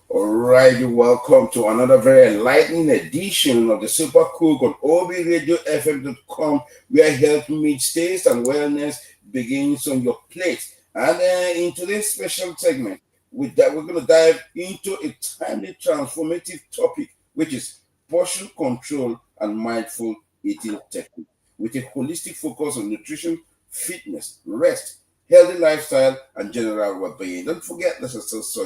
All right, welcome to another very enlightening edition of the Super Cook on OBRadioFM.com, where health meets taste and wellness begins on your plate. And in today's special segment, with that, we're going to dive into a timely, transformative topic, which is portion control and mindful eating technique, with a holistic focus on nutrition, fitness, rest, healthy lifestyle, and general well-being. Don't forget, this is so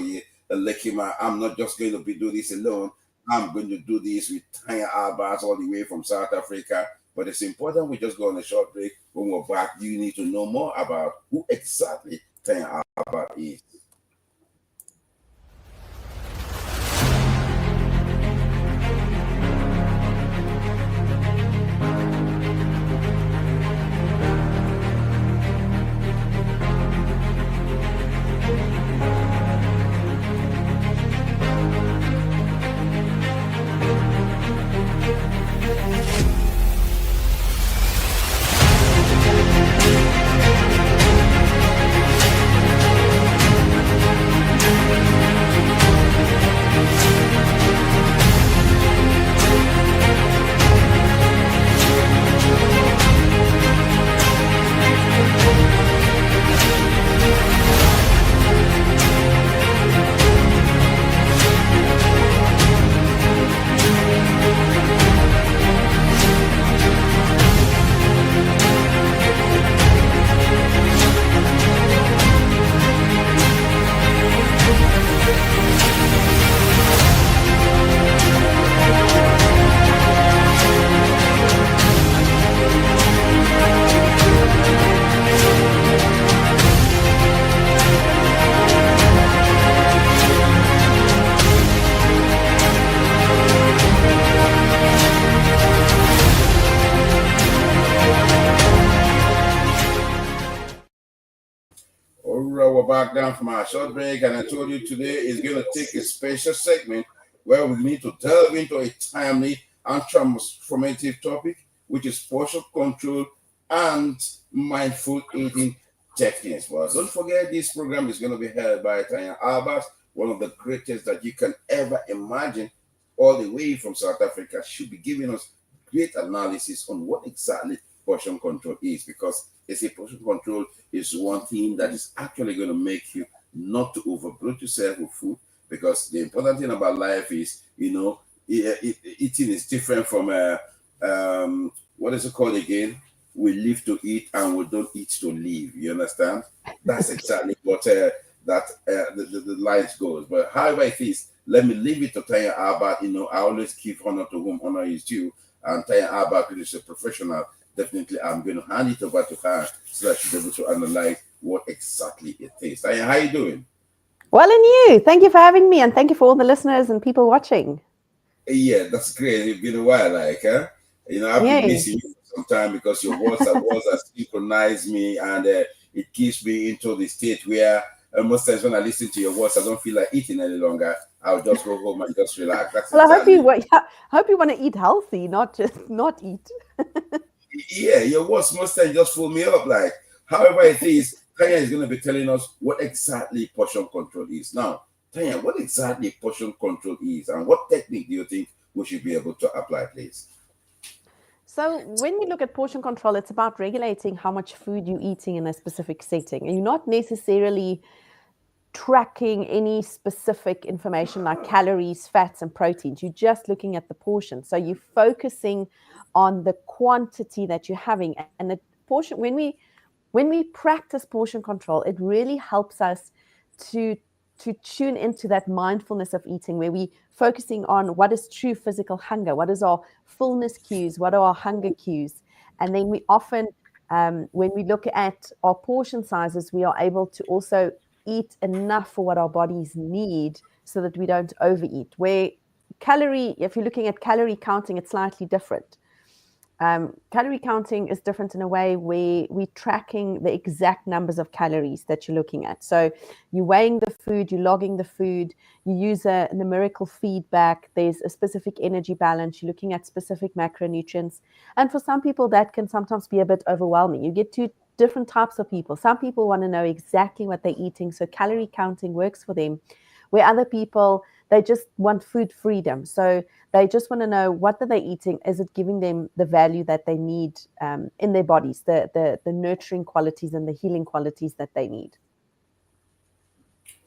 Lekima, I'm not just going to be doing this alone. I'm going to do this with Tanya Albers all the way from South Africa. But it's important we just go on a short break. When we're back, you need to know more about who exactly Tanya Albers is. All right, we're back down from our short break, and I told you today is going to take a special segment where we need to delve into a timely and transformative topic, which is portion control and mindful eating techniques. Well, don't forget, this program is going to be held by Tanya Albers, one of the greatest that you can ever imagine, all the way from South Africa. She'll be giving us great analysis on what exactly portion control is, because they say portion control is one thing that is actually going to make you not to overload yourself with food, because the important thing about life is, eating is different from what is it called again? We live to eat and we don't eat to live. You understand? That's exactly what the lines goes. But however it is, let me leave it to Tanya Albert. I always give honor to whom honor is due. And Tanya Albert is a professional. Definitely, I'm going to hand it over to her so that she's able to analyze what exactly it is. Tanya, how you doing? Well, and you. Thank you for having me, and thank you for all the listeners and people watching. Yeah, that's great. It's been a while, I've been Yay. missing you for some time because your words have synchronized me, and it keeps me into the state where most times when I listen to your words, I don't feel like eating any longer. I'll just go home and just relax. That's Well, exactly. I hope you want to eat healthy, not just not eat. Yeah, your words most times just fool me up. Like, however it is, Tanya is going to be telling us what exactly portion control is. Now, Tanya, what exactly portion control is, and what technique do you think we should be able to apply, please? So when we look at portion control, it's about regulating how much food you're eating in a specific setting. And you're not necessarily tracking any specific information like calories, fats, and proteins. You're just looking at the portion. So you're focusing on the quantity that you're having. And the portion, when we practice portion control, it really helps us to tune into that mindfulness of eating, where we focusing on what is true physical hunger, what is our fullness cues, what are our hunger cues. And then we often, when we look at our portion sizes, we are able to also eat enough for what our bodies need so that we don't overeat. Where if you're looking at calorie counting, it's slightly different. Calorie counting is different in a way where we're tracking the exact numbers of calories that you're looking at. So you're weighing the food, you're logging the food, you use a numerical feedback, there's a specific energy balance, you're looking at specific macronutrients. And for some people, that can sometimes be a bit overwhelming. You get two different types of people. Some people want to know exactly what they're eating, so calorie counting works for them, where other people, they just want food freedom. So they just want to know what are they eating. Is it giving them the value that they need in their bodies, the nurturing qualities and the healing qualities that they need?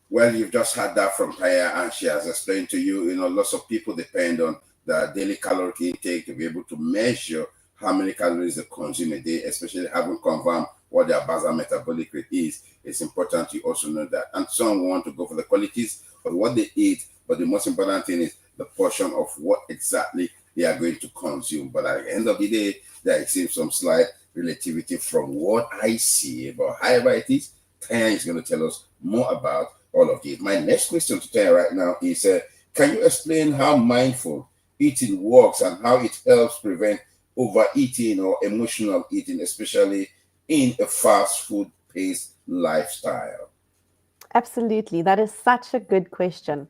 Well, you've just had that from Taya, and she has explained to you, lots of people depend on the daily caloric intake to be able to measure how many calories they consume a day, especially having confirmed what their basal metabolic rate is. It's important you also know that. And some want to go for the qualities of what they eat, but the most important thing is the portion of what exactly they are going to consume. But at the end of the day, there seems some slight relativity from what I see. But however it is, Taya is going to tell us more about all of these. My next question to Taya right now is, can you explain how mindful eating works and how it helps prevent overeating or emotional eating, especially in a fast food based lifestyle? Absolutely. That is such a good question.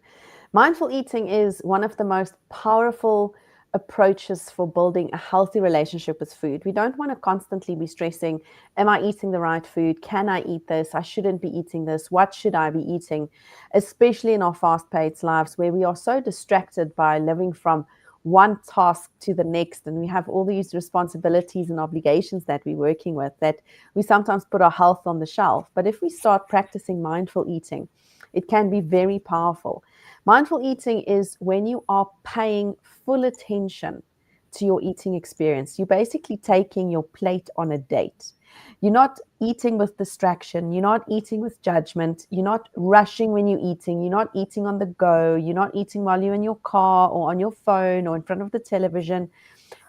Mindful eating is one of the most powerful approaches for building a healthy relationship with food. We don't want to constantly be stressing, am I eating the right food? Can I eat this? I shouldn't be eating this. What should I be eating? Especially in our fast-paced lives where we are so distracted by living from one task to the next, and we have all these responsibilities and obligations that we're working with, that we sometimes put our health on the shelf. But if we start practicing mindful eating, it can be very powerful. Mindful eating is when you are paying full attention to your eating experience. You're basically taking your plate on a date. You're not eating with distraction. You're not eating with judgment. You're not rushing when you're eating. You're not eating on the go. You're not eating while you're in your car or on your phone or in front of the television.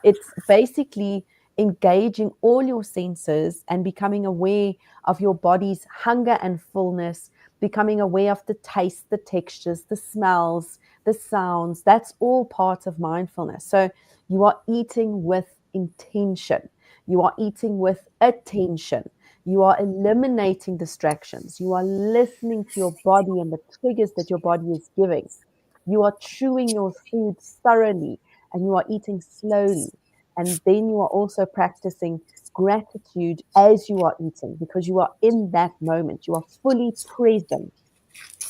It's basically engaging all your senses and becoming aware of your body's hunger and fullness, becoming aware of the taste, the textures, the smells, the sounds. That's all part of mindfulness. So you are eating with intention. You are eating with attention. You are eliminating distractions. You are listening to your body and the triggers that your body is giving. You are chewing your food thoroughly and you are eating slowly. And then you are also practicing gratitude as you are eating because you are in that moment. You are fully present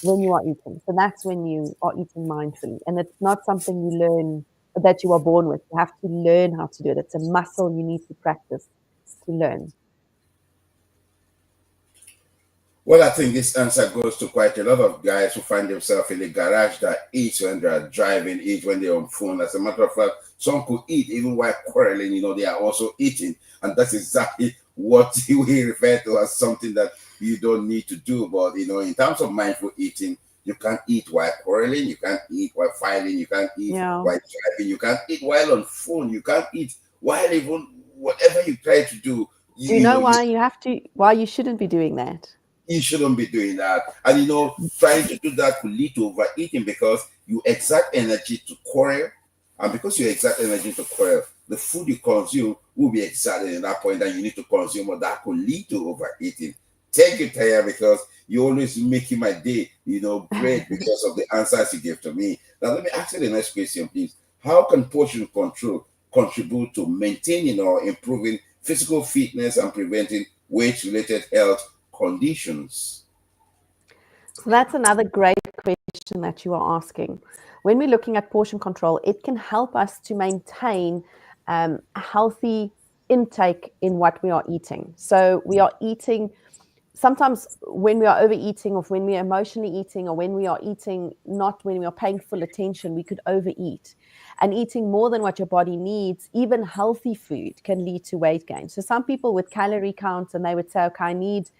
when you are eating. So that's when you are eating mindfully. And it's not something you learn that you are born with. You have to learn how to do it. It's a muscle you need to practice to learn. Well, I think this answer goes to quite a lot of guys who find themselves in the garage that eat when they are driving, eat when they're on phone. As a matter of fact, some could eat even while quarreling, they are also eating. And that's exactly what we refer to as something that you don't need to do. But, in terms of mindful eating, you can't eat while quarreling, you can't eat while fighting, you can't eat Yeah. while driving, you can't eat while on phone, you can't eat while even whatever you try to do, Do you know why you shouldn't be doing that? you shouldn't be doing that. And trying to do that could lead to overeating because you exert energy to quarrel. And because you exert energy to quarrel, the food you consume will be exerted in that point that you need to consume, or that could lead to overeating. Thank you, Taya, because you always making my day, great because of the answers you give to me. Now, let me ask you the next question, please. How can portion control contribute to maintaining or improving physical fitness and preventing weight-related health conditions? So that's another great question that you are asking. When we're looking at portion control, it can help us to maintain a healthy intake in what we are eating. So we are eating sometimes when we are overeating or when we are emotionally eating or when we are eating not when we are paying full attention, we could overeat. And eating more than what your body needs, even healthy food, can lead to weight gain. So some people with calorie counts and they would say, okay, I need,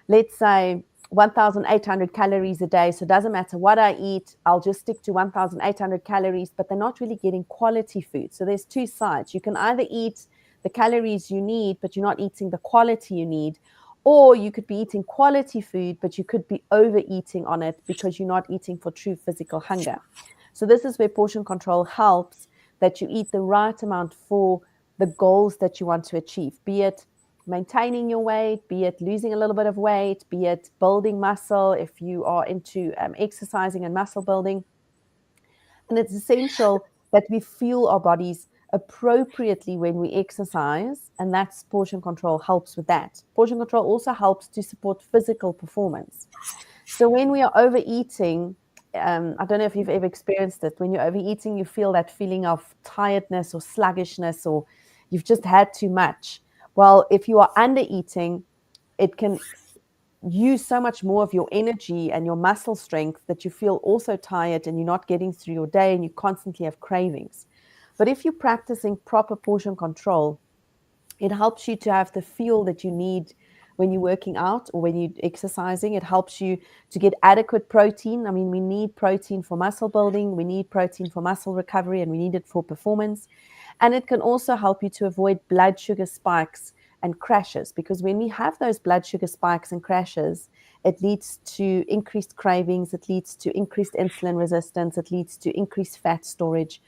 let's say, 1,800 calories a day. So it doesn't matter what I eat, I'll just stick to 1,800 calories, but they're not really getting quality food. So there's two sides. You can either eat the calories you need, but you're not eating the quality you need, or you could be eating quality food, but you could be overeating on it because you're not eating for true physical hunger. So this is where portion control helps, that you eat the right amount for the goals that you want to achieve, be it maintaining your weight, be it losing a little bit of weight, be it building muscle if you are into exercising and muscle building. And it's essential that we fuel our bodies appropriately when we exercise, and that's portion control helps with that. Portion control also helps to support physical performance. So when we are overeating, I don't know if you've ever experienced it. When you're overeating, you feel that feeling of tiredness or sluggishness, or you've just had too much. Well, if you are undereating, it can use so much more of your energy and your muscle strength that you feel also tired and you're not getting through your day and you constantly have cravings. But if you're practicing proper portion control, it helps you to have the fuel that you need when you're working out or when you're exercising. It helps you to get adequate protein. I mean, we need protein for muscle building, we need protein for muscle recovery, and we need it for performance. And it can also help you to avoid blood sugar spikes and crashes, because when we have those blood sugar spikes and crashes, it leads to increased cravings, it leads to increased insulin resistance, it leads to increased fat storage,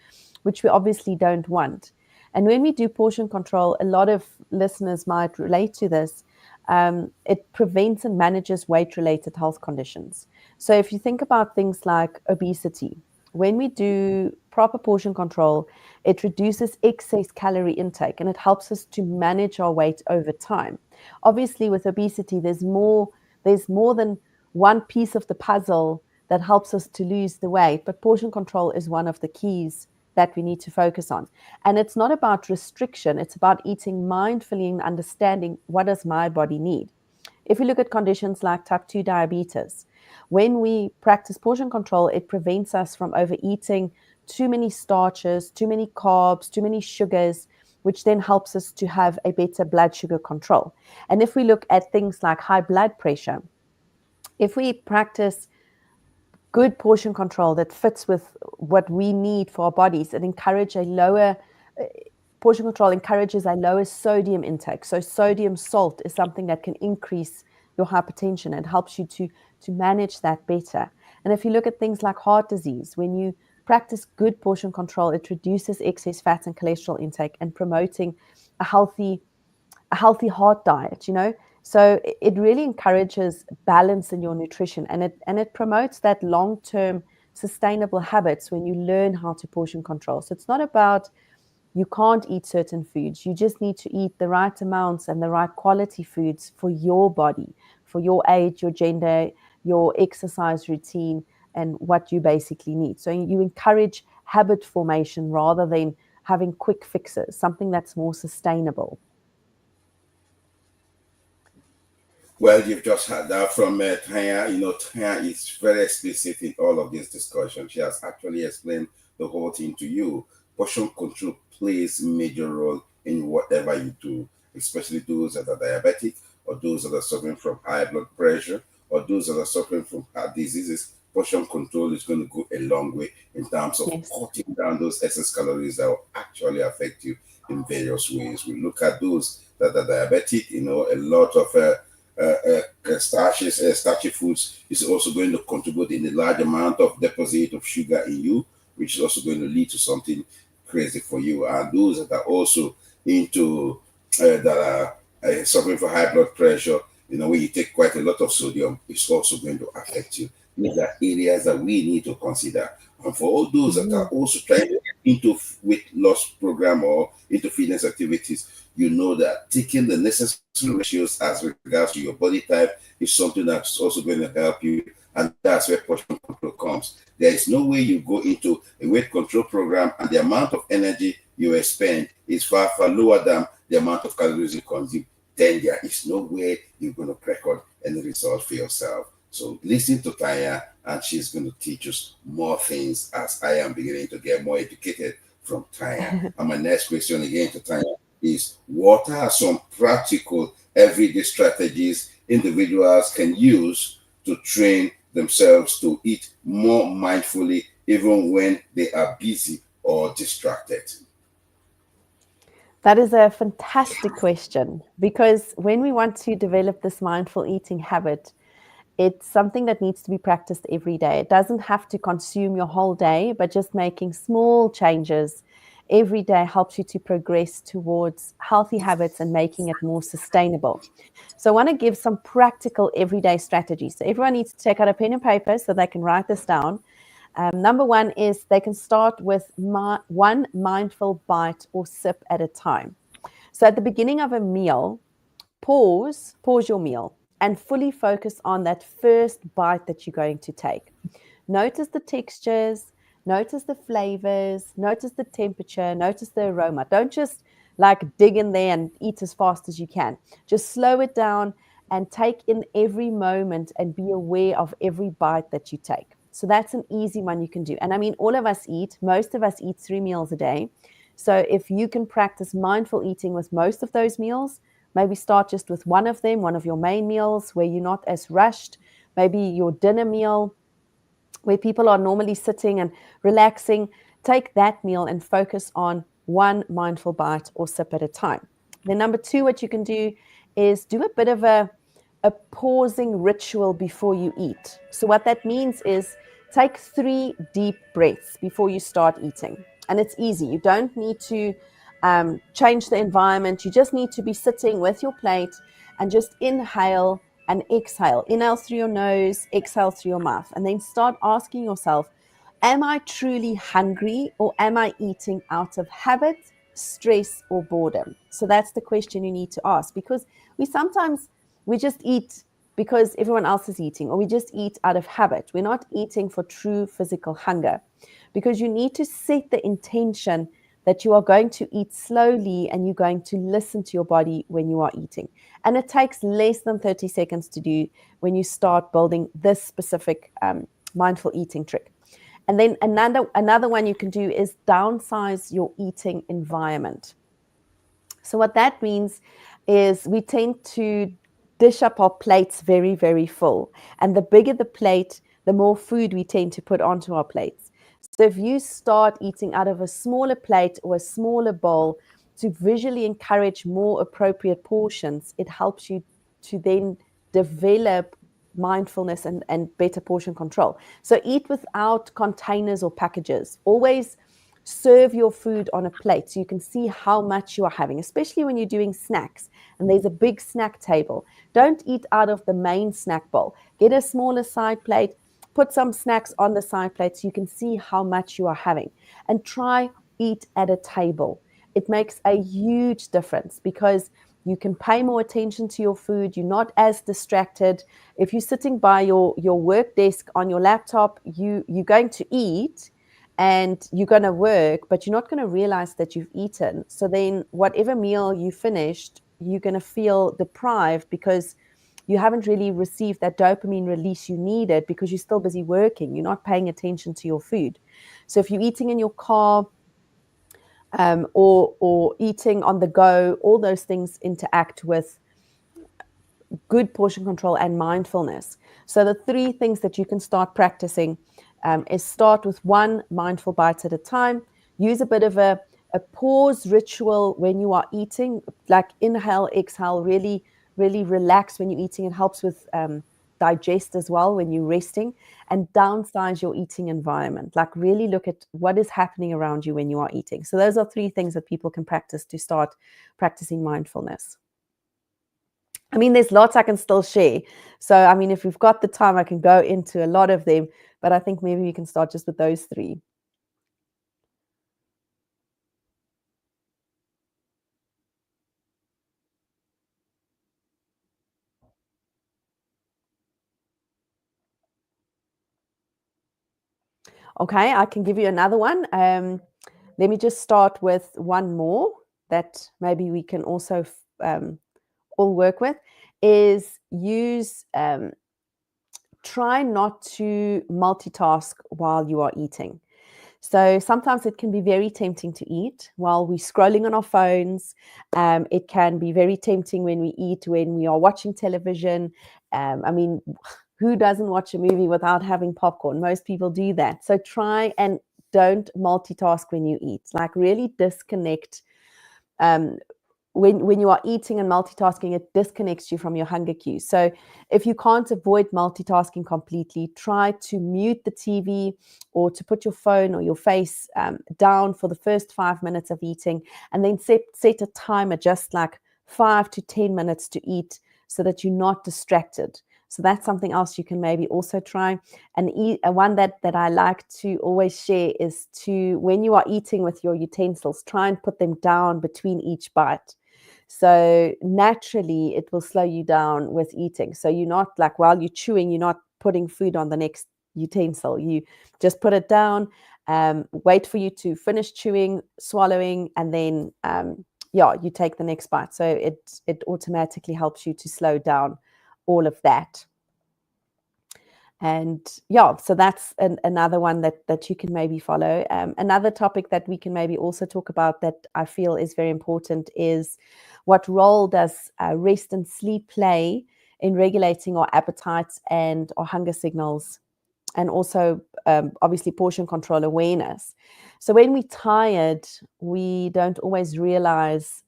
which we obviously don't want. And when we do portion control, a lot of listeners might relate to this. It prevents and manages weight related health conditions. So, if you think about things like obesity, when we do proper portion control, it reduces excess calorie intake and it helps us to manage our weight over time. Obviously, with obesity, there's more than one piece of the puzzle that helps us to lose the weight, but portion control is one of the keys that we need to focus on. And it's not about restriction, it's about eating mindfully and understanding, what does my body need? If we look at conditions like type 2 diabetes, when we practice portion control, it prevents us from overeating too many starches, too many carbs, too many sugars, which then helps us to have a better blood sugar control. And if we look at things like high blood pressure, if we practice good portion control that fits with what we need for our bodies, it encourages a lower portion control encourages a lower sodium intake. So sodium salt is something that can increase your hypertension and helps you to manage that better. And if you look at things like heart disease, when you practice good portion control, it reduces excess fat and cholesterol intake and promoting a healthy heart diet. So it really encourages balance in your nutrition, and it promotes that long-term sustainable habits when you learn how to portion control. So it's not about you can't eat certain foods. You just need to eat the right amounts and the right quality foods for your body, for your age, your gender, your exercise routine, and what you basically need. So you encourage habit formation rather than having quick fixes, something that's more sustainable. Well, you've just had that from Tanya. Tanya is very explicit in all of this discussion. She has actually explained the whole thing to you. Portion control plays a major role in whatever you do, especially those that are diabetic, or those that are suffering from high blood pressure, or those that are suffering from heart diseases. Portion control is going to go a long way in terms of Yes. cutting down those excess calories that will actually affect you in various ways. We look at those that are diabetic, a lot of starchy foods is also going to contribute in a large amount of deposit of sugar in you, which is also going to lead to something crazy for you. And those that are also into that are suffering from high blood pressure, when you take quite a lot of sodium, it's also going to affect you. These are areas that we need to consider. And for all those that are Mhm. also trying to get into weight loss program or into fitness activities, you know that taking the necessary ratios as regards to your body type is something that's also going to help you. And that's where portion control comes. There is no way you go into a weight control program and the amount of energy you expend is far, far lower than the amount of calories you consume. Then there is no way you're going to record any result for yourself. So listen to Tanya, and she's going to teach us more things as I am beginning to get more educated from Tanya. And my next question again to Tanya is, what are some practical everyday strategies individuals can use to train themselves to eat more mindfully even when they are busy or distracted? That is a fantastic question, because when we want to develop this mindful eating habit, it's something that needs to be practiced every day. It doesn't have to consume your whole day, but just making small changes every day helps you to progress towards healthy habits and making it more sustainable. So I want to give some practical everyday strategies. So everyone needs to take out a pen and paper so they can write this down. Number one is they can start with one mindful bite or sip at a time. So at the beginning of a meal, pause your meal and fully focus on that first bite that you're going to take. Notice the textures, notice the flavors, notice the temperature, notice the aroma. Don't just like dig in there and eat as fast as you can. Just slow it down and take in every moment and be aware of every bite that you take. So that's an easy one you can do. And I mean, most of us eat 3 meals a day. So if you can practice mindful eating with most of those meals, maybe start just with one of them, one of your main meals where you're not as rushed, maybe your dinner meal where people are normally sitting and relaxing. Take that meal and focus on one mindful bite or sip at a time. Then number two, what you can do is do a bit of a pausing ritual before you eat. So what that means is take 3 deep breaths before you start eating. And it's easy. You don't need to change the environment. You just need to be sitting with your plate and just inhale and exhale. Inhale through your nose, exhale through your mouth. And then start asking yourself, am I truly hungry or am I eating out of habit, stress, or boredom? So that's the question you need to ask, because we just eat because everyone else is eating, or we just eat out of habit. We're not eating for true physical hunger, because you need to set the intention that you are going to eat slowly and you're going to listen to your body when you are eating. And it takes less than 30 seconds to do when you start building this specific mindful eating trick. And then another one you can do is downsize your eating environment. So what that means is we tend to dish up our plates very, very full. And the bigger the plate, the more food we tend to put onto our plates. So if you start eating out of a smaller plate or a smaller bowl to visually encourage more appropriate portions, it helps you to then develop mindfulness and better portion control. So eat without containers or packages. Always serve your food on a plate so you can see how much you are having, especially when you're doing snacks and there's a big snack table. Don't eat out of the main snack bowl. Get a smaller side plate, put some snacks on the side plate so you can see how much you are having, and try eat at a table. It makes a huge difference because you can pay more attention to your food. You're not as distracted. If you're sitting by your work desk on your laptop, you're going to eat and you're going to work, but you're not going to realize that you've eaten. So then whatever meal you finished, you're going to feel deprived because you haven't really received that dopamine release you needed because you're still busy working. You're not paying attention to your food. So if you're eating in your car or eating on the go, all those things interact with good portion control and mindfulness. So the 3 things that you can start practicing is start with one mindful bite at a time. Use a bit of a pause ritual when you are eating, like inhale, exhale, really, really relax when you're eating. It helps with digest as well when you're resting, and downsize your eating environment. Like really look at what is happening around you when you are eating. So those are 3 things that people can practice to start practicing mindfulness. I mean, there's lots I can still share. So, I mean, if we've got the time, I can go into a lot of them, but I think maybe we can start just with those 3. Okay, I can give you another one. Let me just start with one more that maybe we can also all work with, is try not to multitask while you are eating. So sometimes it can be very tempting to eat while we're scrolling on our phones. It can be very tempting when we eat, when we are watching television. I mean, who doesn't watch a movie without having popcorn? Most people do that. So try and don't multitask when you eat. Like really disconnect when you are eating and multitasking, it disconnects you from your hunger cues. So if you can't avoid multitasking completely, try to mute the TV or to put your phone or your face down for the first 5 minutes of eating, and then set a timer, just like 5 to 10 minutes to eat, so that you're not distracted. So that's something else you can maybe also try. And one that I like to always share is to, when you are eating with your utensils, try and put them down between each bite. So naturally, it will slow you down with eating. So you're not, like, while you're chewing, you're not putting food on the next utensil. You just put it down, wait for you to finish chewing, swallowing, and then you take the next bite. So it automatically helps you to slow down all of that. And so that's another one that you can maybe follow. Another topic that we can maybe also talk about that I feel is very important is, what role does rest and sleep play in regulating our appetites and our hunger signals, and also obviously portion control awareness. So when we're tired, we don't always realize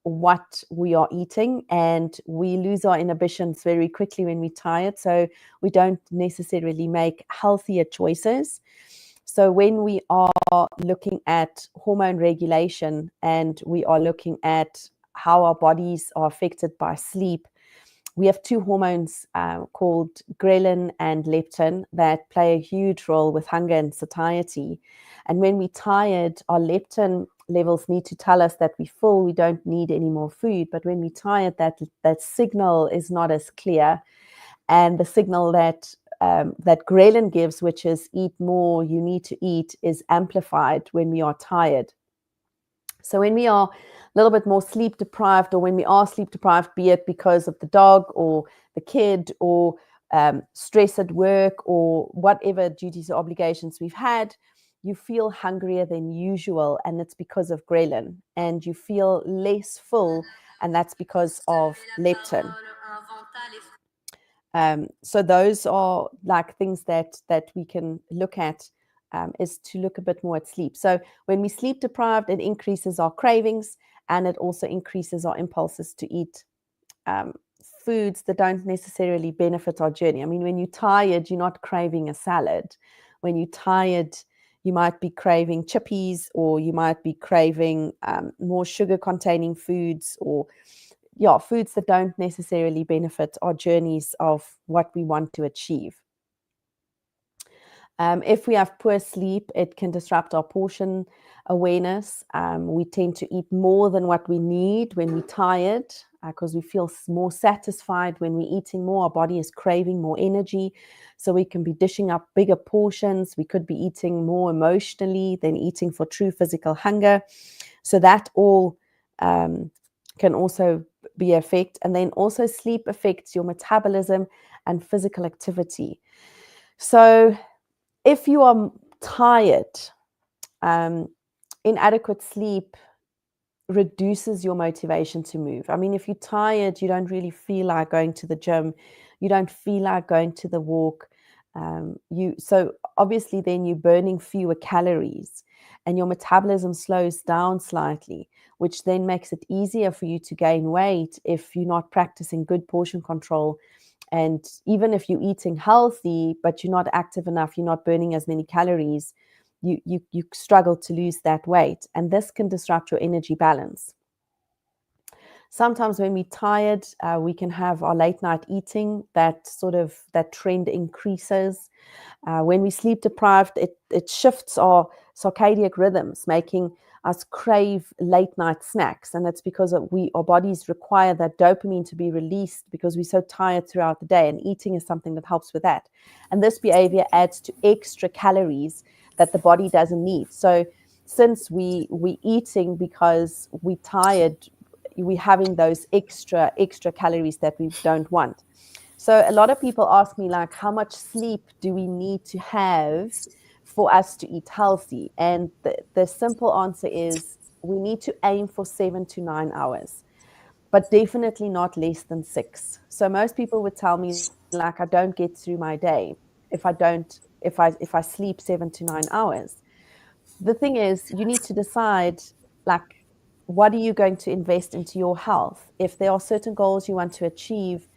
what we are eating, and we lose our inhibitions very quickly when we're tired. So we don't necessarily make healthier choices. So when we are looking at hormone regulation and we are looking at how our bodies are affected by sleep, we have two hormones called ghrelin and leptin that play a huge role with hunger and satiety. And when we're tired, our leptin levels need to tell us that we're full, we don't need any more food. But when we're tired, that signal is not as clear. And the signal that ghrelin gives, which is eat more, you need to eat, is amplified when we are tired. So when we are a little bit more sleep deprived, or when we are sleep deprived, be it because of the dog or the kid, or stress at work, or whatever duties or obligations we've had, you feel hungrier than usual, and it's because of ghrelin. And you feel less full, and that's because of leptin. So those are like things that we can look at, is to look a bit more at sleep. So when we sleep deprived, it increases our cravings, and it also increases our impulses to eat foods that don't necessarily benefit our journey. I mean, when you're tired, you're not craving a salad. When you're tired, you might be craving chippies, or you might be craving more sugar-containing foods, or foods that don't necessarily benefit our journeys of what we want to achieve. If we have poor sleep, it can disrupt our portion awareness. We tend to eat more than what we need when we're tired, because we feel more satisfied when we're eating more. Our body is craving more energy, so we can be dishing up bigger portions. We could be eating more emotionally than eating for true physical hunger. So that all can also be effect. And then also sleep affects your metabolism and physical activity. So if you are tired, inadequate sleep reduces your motivation to move. I mean, if you're tired, you don't really feel like going to the gym, you don't feel like going to the walk. So obviously then you're burning fewer calories, and your metabolism slows down slightly, which then makes it easier for you to gain weight if you're not practicing good portion control. And even if you're eating healthy, but you're not active enough, you're not burning as many calories, you struggle to lose that weight. And this can disrupt your energy balance. Sometimes when we're tired, we can have our late night eating, that trend increases. When we sleep deprived, it shifts our circadian rhythms, making us crave late night snacks. And it's because our bodies require that dopamine to be released, because we're so tired throughout the day, and eating is something that helps with that. And this behavior adds to extra calories that the body doesn't need. So since we eating because we're tired, we're having those extra calories that we don't want. So a lot of people ask me, like, how much sleep do we need to have for us to eat healthy? And the simple answer is, we need to aim for 7 to 9 hours, but definitely not less than 6. So most people would tell me, like, I don't get through my day if I sleep 7 to 9 hours. The thing is, you need to decide, like, what are you going to invest into your health? If there are certain goals you want to achieve,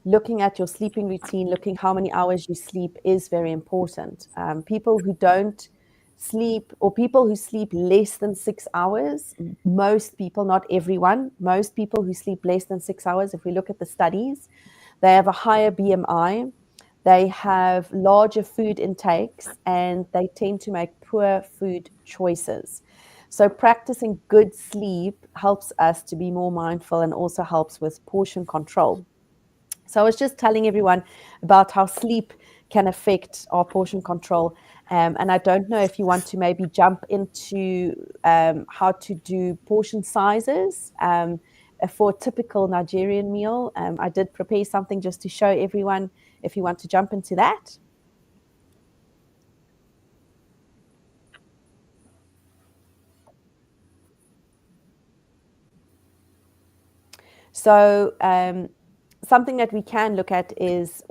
looking at your sleeping routine, looking how many hours you sleep is very important. People who don't sleep, or people who sleep less than 6 hours, most people, not everyone, most people who sleep less than 6 hours, if we look at the studies, they have a higher BMI, they have larger food intakes, and they tend to make poor food choices. So, practicing good sleep helps us to be more mindful and also helps with portion control. So I was just telling everyone about how sleep can affect our portion control. And I don't know if you want to maybe jump into how to do portion sizes for a typical Nigerian meal. I did prepare something just to show everyone if you want to jump into that. So something that we can look at is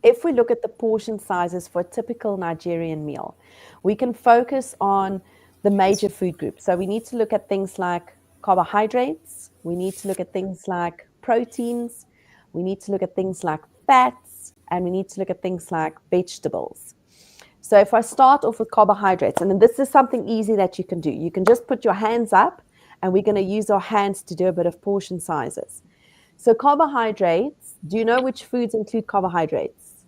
if we look at the portion sizes for a typical Nigerian meal, we can focus on the major food groups. So we need to look at things like carbohydrates, we need to look at things like proteins, we need to look at things like fats, and we need to look at things like vegetables. So if I start off with carbohydrates, and then this is something easy that you can do, you can just put your hands up and we're going to use our hands to do a bit of portion sizes. So carbohydrates, do you know which foods include carbohydrates?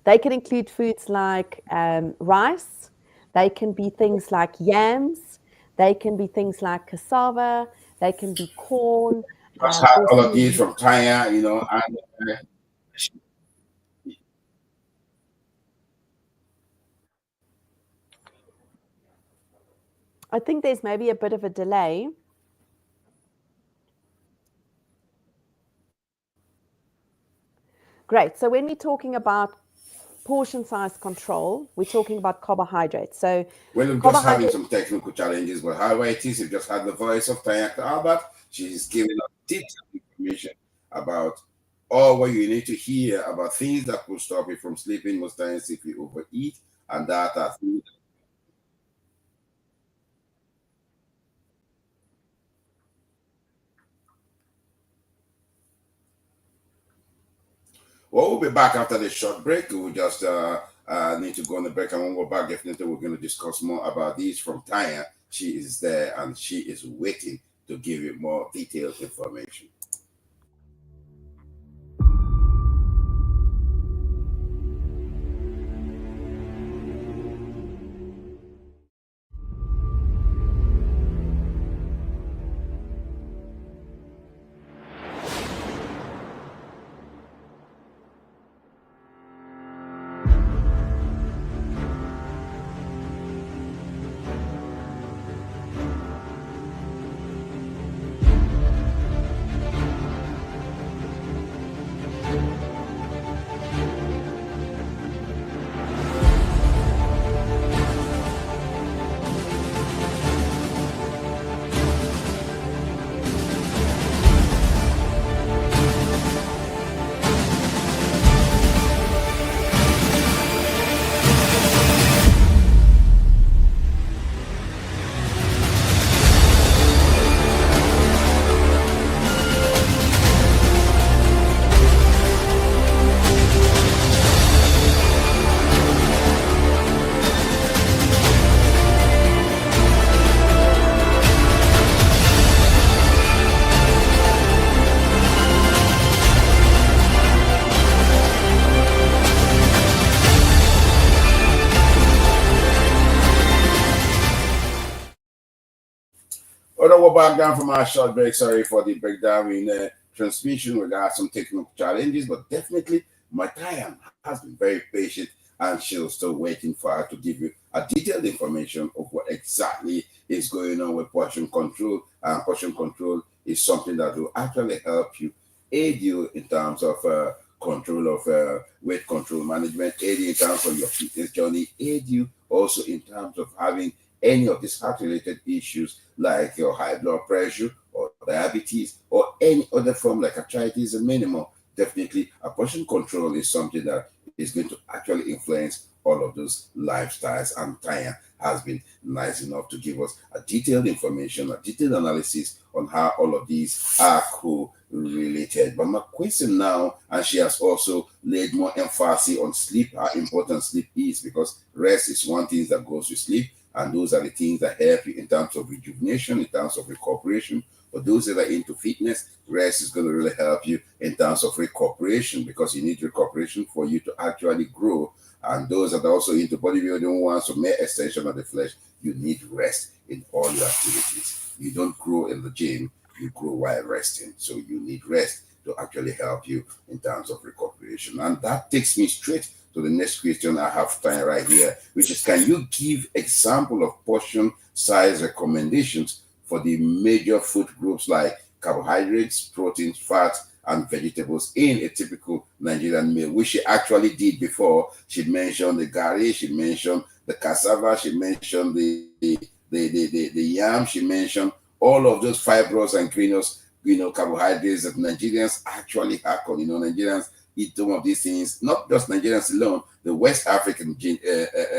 They can include foods like rice. They can be things like yams. They can be things like cassava. They can be corn. Just had all Also, of these from Tanya, and I think there's maybe a bit of a delay. Great. So when we're talking about portion size control, we're talking about carbohydrates. So we're just having carbohydrates. some technical challenges, but however it is, you just had the voice of Tanya Albert. She's giving us detailed information about all what you need to hear about things that could stop you from sleeping most times if you overeat, and that are things. Well, we'll be back after this short break. We'll just need to go on the break, and when we're back, definitely we're going to discuss more about these from Tanya. She is there and she is waiting to give you more detailed information. Although we're back down from our short break, sorry for the breakdown in transmission. We got some technical challenges, but definitely my client has been very patient and she's still waiting for her to give you a detailed information of what exactly is going on with portion control. And portion control is something that will actually help you, aid you in terms of control of weight control management, aid you in terms of your fitness journey, aid you also in terms of having any of these heart related issues like your high blood pressure or diabetes or any other form like arthritis and minimal. Definitely, a portion control is something that is going to actually influence all of those lifestyles. And Tanya has been nice enough to give us a detailed information, a detailed analysis on how all of these are co-related. But my question now, and she has also laid more emphasis on sleep, how important sleep is, because rest is one thing that goes with sleep, and those are the things that help you in terms of rejuvenation, in terms of recuperation. For those that are into fitness, rest is going to really help you in terms of recuperation, because you need recuperation for you to actually grow. And those that are also into bodybuilding wants to make extension of the flesh, you need rest in all your activities. You don't grow in the gym, you grow while resting. So you need rest to actually help you in terms of recuperation. And that takes me straight to the next question I have time right here, which is, can you give example of portion size recommendations for the major food groups like carbohydrates, proteins, fats, and vegetables in a typical Nigerian meal, which she actually did before? She mentioned the gari, she mentioned the cassava, she mentioned the yam, she mentioned all of those fibrous and granose, carbohydrates that Nigerians actually hack on. Nigerians eat some of these things, not just Nigerians alone, the West African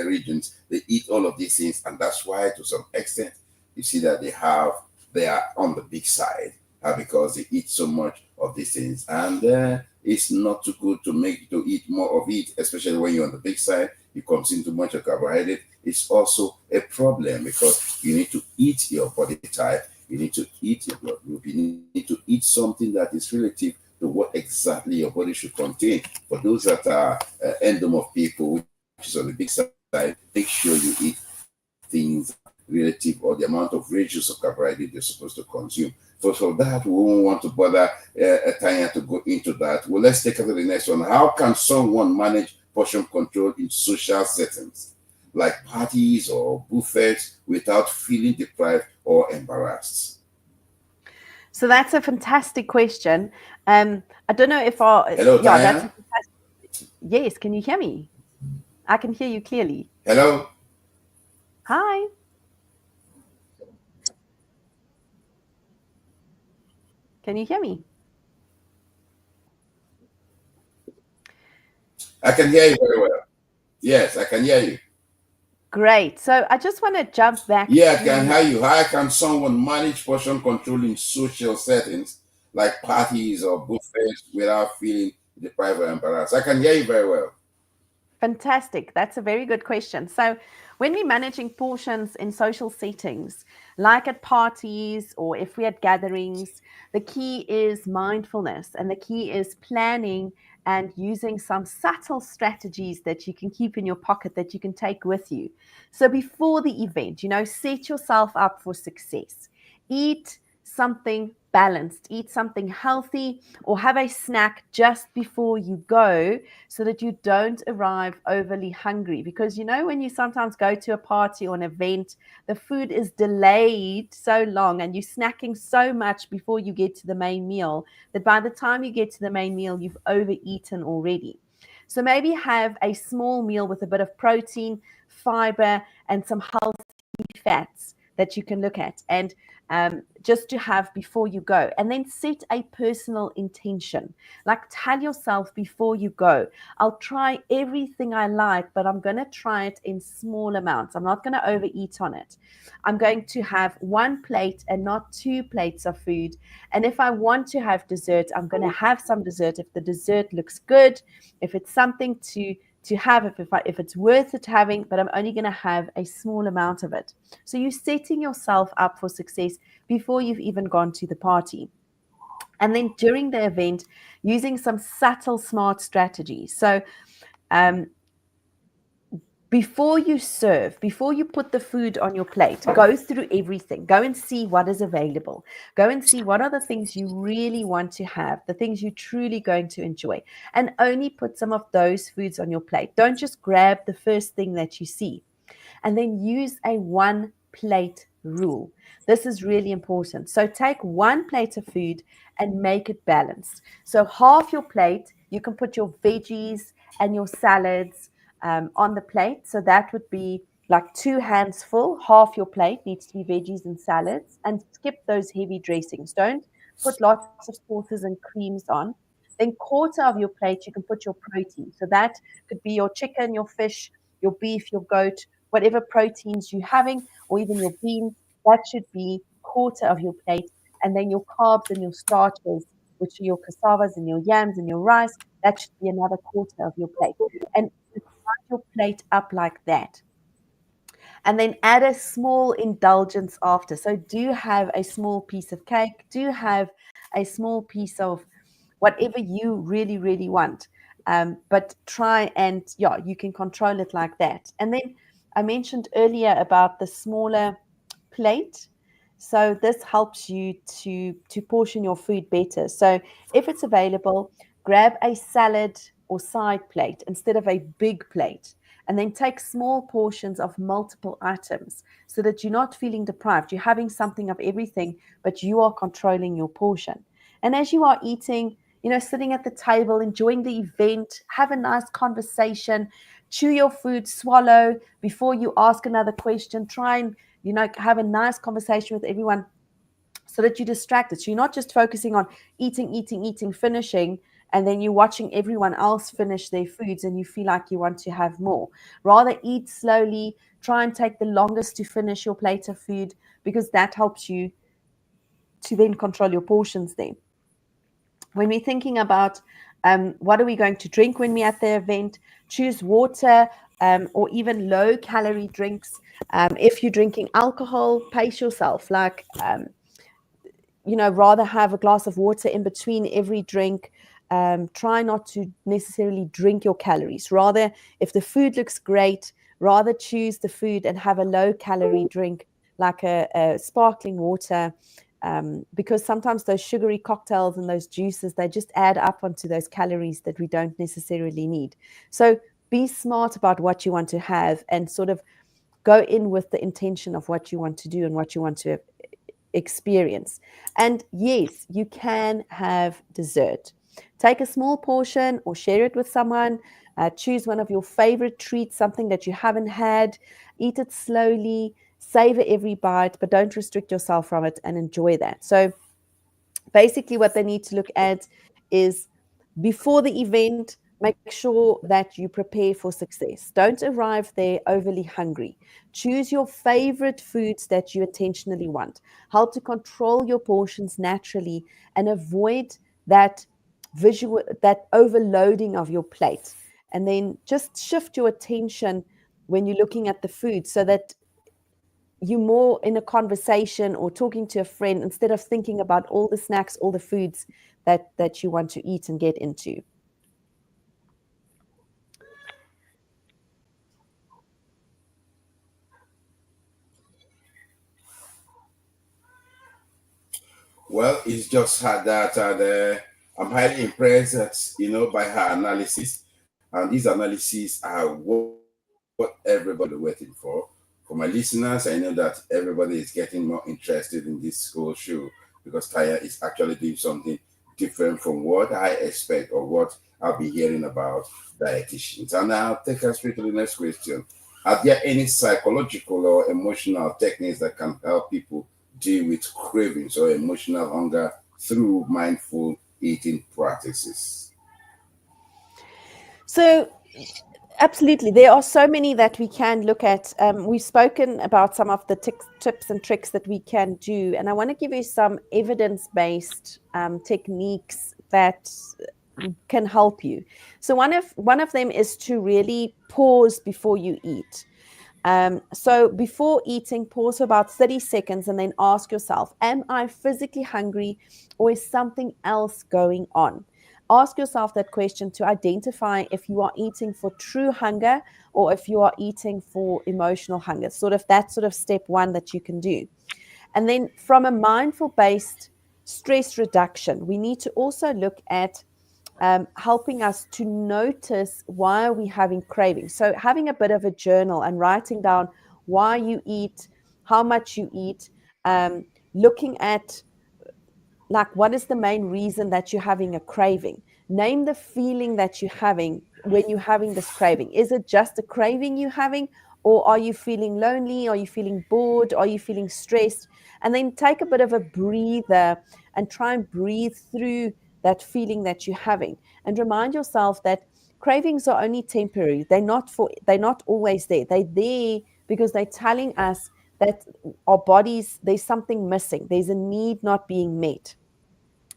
regions, they eat all of these things. And that's why, to some extent, you see that they are on the big side, because they eat so much of these things. And it's not too good to eat more of it, especially when you're on the big side. You consume too much of carbohydrate. It's also a problem, because you need to eat your body type, you need to eat your blood group, you need to eat something that is relative to what exactly your body should contain. For those that are endomorph people, which is on the big side, make sure you eat things relative, or the amount of ratios of carbohydrate you're supposed to consume. For that, we won't want to bother Tanya to go into that. Well, let's take it to the next one. How can someone manage portion control in social settings, like parties or buffets, without feeling deprived or embarrassed? So that's a fantastic question. I don't know if Hello, yeah, that's a Tanya. fantastic. Yes, can you hear me? I can hear you clearly. Hello. Hi, can you hear me? I can hear you very well. Yes, I can hear you. Great. So I just want to jump back Yeah, I can to, hear you. How can someone manage portion control in social settings, like parties or buffets, without feeling deprived or embarrassed? I can hear you very well. fantastic. That's a very good question. So when we're managing portions in social settings, like at parties or if we're at gatherings, the key is mindfulness, and the key is planning and using some subtle strategies that you can keep in your pocket that you can take with you. So before the event, set yourself up for success. Eat something balanced, eat something healthy, or have a snack just before you go, so that you don't arrive overly hungry. Because when you sometimes go to a party or an event, the food is delayed so long and you're snacking so much before you get to the main meal, that by the time you get to the main meal, you've overeaten already. So maybe have a small meal with a bit of protein, fiber, and some healthy fats that you can look at, and just to have before you go. And then set a personal intention. Like, tell yourself before you go, I'll try everything I like, but I'm going to try it in small amounts. I'm not going to overeat on it. I'm going to have one plate and not two plates of food. And if I want to have dessert, I'm going to have some dessert if the dessert looks good, if it's something to have, if it's worth it having, but I'm only going to have a small amount of it. So you're setting yourself up for success before you've even gone to the party. And then during the event, using some subtle, smart strategies. So um, before you serve, before you put the food on your plate, go through everything. Go and see what is available. Go and see what are the things you really want to have, the things you're truly going to enjoy, and only put some of those foods on your plate. Don't just grab the first thing that you see. And then use a one plate rule. This is really important. So take one plate of food and make it balanced. So half your plate, you can put your veggies and your salads on the plate. So that would be like two hands full. Half your plate needs to be veggies and salads, and skip those heavy dressings. Don't put lots of sauces and creams on. Then quarter of your plate, you can put your protein. So that could be your chicken, your fish, your beef, your goat, whatever proteins you're having, or even your beans, that should be quarter of your plate. And then your carbs and your starches, which are your cassavas and your yams and your rice, that should be another quarter of your plate. And divide your plate up like that, and then add a small indulgence after. So do have a small piece of cake, do have a small piece of whatever you really, really want. But try and, yeah, you can control it like that. And then I mentioned earlier about the smaller plate. So this helps you to portion your food better. So if it's available, grab a salad or side plate instead of a big plate, and then take small portions of multiple items so that you're not feeling deprived. You're having something of everything, but you are controlling your portion. And as you are eating, sitting at the table, enjoying the event, have a nice conversation, chew your food, swallow before you ask another question. Try and, have a nice conversation with everyone so that you're distracted. So you're not just focusing on eating, eating, eating, finishing, and then you're watching everyone else finish their foods and you feel like you want to have more. Rather, eat slowly, try and take the longest to finish your plate of food, because that helps you to then control your portions there. When we're thinking about what are we going to drink when we're at the event, choose water or even low calorie drinks. If you're drinking alcohol, pace yourself. Like, rather have a glass of water in between every drink. Try not to necessarily drink your calories. Rather, if the food looks great, rather choose the food and have a low calorie drink like a sparkling water, because sometimes those sugary cocktails and those juices, they just add up onto those calories that we don't necessarily need. So be smart about what you want to have and sort of go in with the intention of what you want to do and what you want to experience. And yes, you can have dessert. Take a small portion or share it with someone. Choose one of your favorite treats, something that you haven't had. Eat it slowly, savor every bite, but don't restrict yourself from it and enjoy that. So basically, what they need to look at is before the event, make sure that you prepare for success. Don't arrive there overly hungry. Choose your favorite foods that you intentionally want. Help to control your portions naturally and avoid that overloading of your plate. And then just shift your attention when you're looking at the food so that you're more in a conversation or talking to a friend instead of thinking about all the snacks, all the foods that you want to eat and get into. Well, it's just had that, and I'm highly impressed that by her analysis, and these analyses are what everybody waiting for. For my listeners, I know that everybody is getting more interested in this whole show because Taya is actually doing something different from what I expect or what I'll be hearing about dietitians. And I'll take us straight to the next question. Are there any psychological or emotional techniques that can help people deal with cravings or emotional hunger through mindful eating practices? So, absolutely, there are so many that we can look at. We've spoken about some of the tips and tricks that we can do, and I want to give you some evidence-based techniques that can help you. So one of them is to really pause before you eat. So before eating, pause for about 30 seconds and then ask yourself, am I physically hungry or is something else going on? Ask yourself that question to identify if you are eating for true hunger or if you are eating for emotional hunger. Sort of step one that you can do. And then from a mindful based stress reduction, we need to also look at helping us to notice why are we having cravings. So having a bit of a journal and writing down why you eat, how much you eat, looking at like what is the main reason that you're having a craving. Name the feeling that you're having when you're having this craving. Is it just a craving you're having, or are you feeling lonely? Are you feeling bored? Are you feeling stressed? And then take a bit of a breather and try and breathe through that feeling that you're having, and remind yourself that cravings are only temporary. They're not always there. They're there because they're telling us that our bodies, there's something missing. There's a need not being met.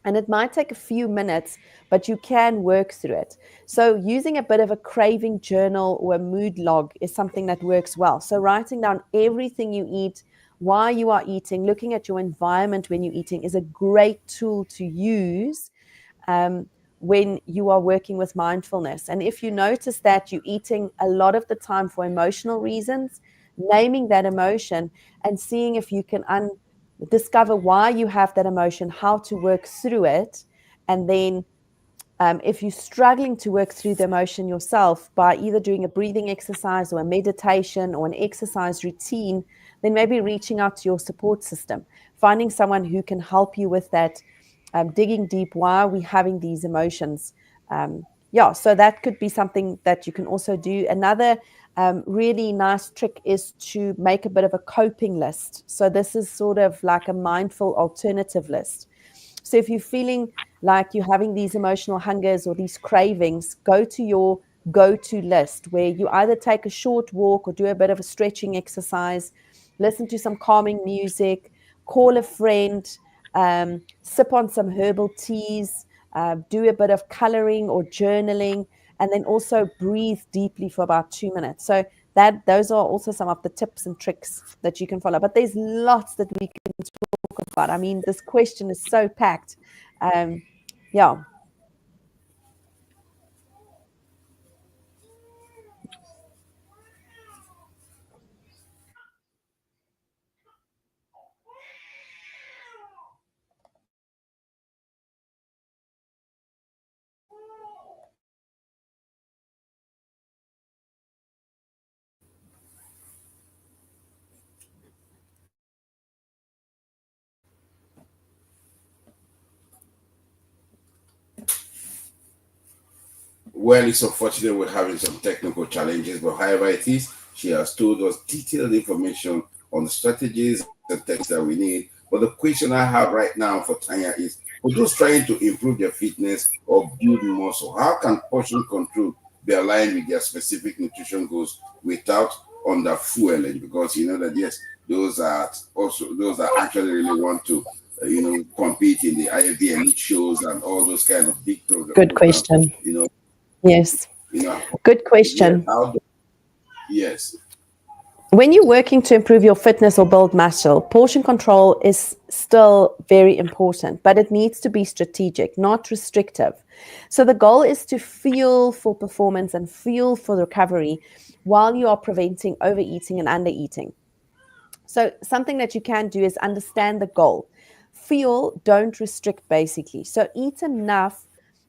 And it might take a few minutes, but you can work through it. So using a bit of a craving journal or a mood log is something that works well. So writing down everything you eat, why you are eating, looking at your environment when you're eating is a great tool to use when you are working with mindfulness. And if you notice that you're eating a lot of the time for emotional reasons, naming that emotion and seeing if you can discover why you have that emotion, how to work through it, and then if you're struggling to work through the emotion yourself by either doing a breathing exercise or a meditation or an exercise routine, then maybe reaching out to your support system, finding someone who can help you with that, digging deep. Why are we having these emotions? So that could be something that you can also do. Another really nice trick is to make a bit of a coping list. So this is sort of like a mindful alternative list. So if you're feeling like you're having these emotional hungers or these cravings, go to your go-to list where you either take a short walk or do a bit of a stretching exercise, listen to some calming music, call a friend, sip on some herbal teas, do a bit of coloring or journaling, and then also breathe deeply for about 2 minutes. So those are also some of the tips and tricks that you can follow. But there's lots that we can talk about. I mean, this question is so packed. Yeah. Well, it's unfortunate we're having some technical challenges, but however it is, she has told us detailed information on the strategies and techniques that we need. But the question I have right now for Tanya is, for those trying to improve their fitness or build muscle, how can portion control be aligned with their specific nutrition goals without underfueling? Because you know that yes, those that actually really want to compete in the IFB elite shows and all those kind of big Good programs. question. You know, Yes. you know, Good yes, question. yes, When you're working to improve your fitness or build muscle, portion control is still very important, but it needs to be strategic, not restrictive. So the goal is to fuel for performance and fuel for recovery while you are preventing overeating and undereating. So something that you can do is understand the goal. Fuel, don't restrict basically. So eat enough